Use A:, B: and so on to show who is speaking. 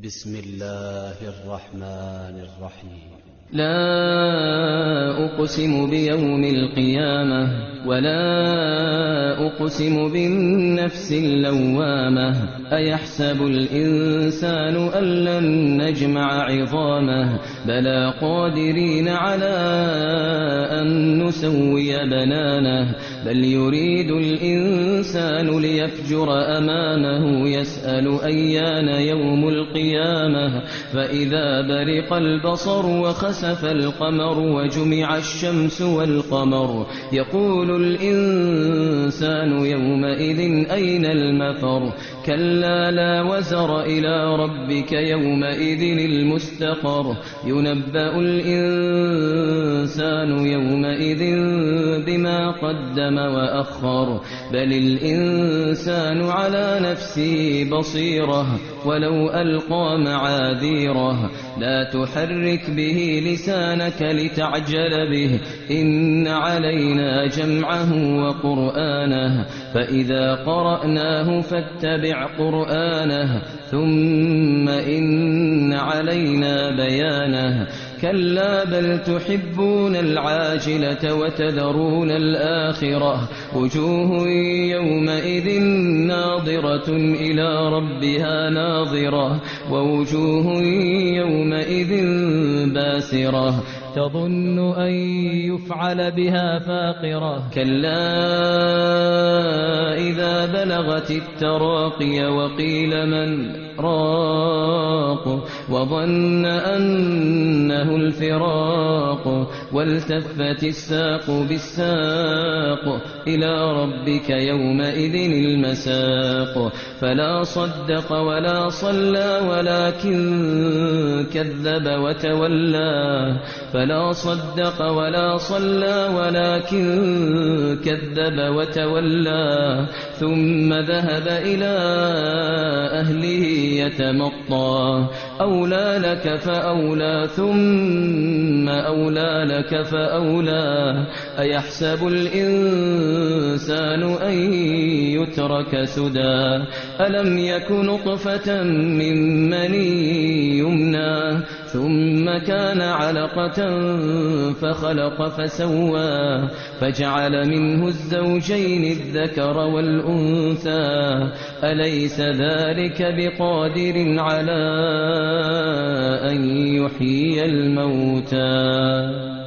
A: بسم الله الرحمن الرحيم.
B: لا أقسم بيوم القيامة ولا أقسم بالنفس اللوامة أيحسب الإنسان أن لن نجمع عظامه بلى قادرين على أن نسوي بنانه بل يريد الإنسان ليفجر أمامه يسأل أيان يوم القيامة فإذا برق البصر وخسف القمر وجمع الشمس والقمر يقول الإنسان يومئذ أين المفر كلا لا وزر إلى ربك يومئذ المستقر ينبأ الإنسان يومئذ بما قدم وأخر بل الإنسان على نفسه بصيرة ولو ألقى معاذيره لا تحرك به لسانك لتعجل به إن علينا جمعه وقرآنه فإذا قرأناه فاتبع قرآنه ثم إن علينا بيانه كلا بل تحبون العاجلة وتذرون الآخرة وجوه يومئذ ناظرة إلى ربها ناظرة ووجوه يومئذ باسرة تظن أن يفعل بها فاقرة كلا إذا بلغت التراقي وقيل من راق وظن أنه الفراق والتفت الساق بالساق إلى ربك يومئذ المساق فلا صدق ولا صلى ولكن كذب وتولى فلا صدق ولا صلى ولكن كذب وتولى ثم ذهب إلى أهله يتمطى أولى لك فأولى ثم أولى لك فأولى أيحسب الإنسان أن يترك سدى ألم يك نطفة من مني يمنى ثم كان علقة فخلق فسوى فجعل منه الزوجين الذكر والأنثى أليس ذلك بقادر على أن يحيي الموتى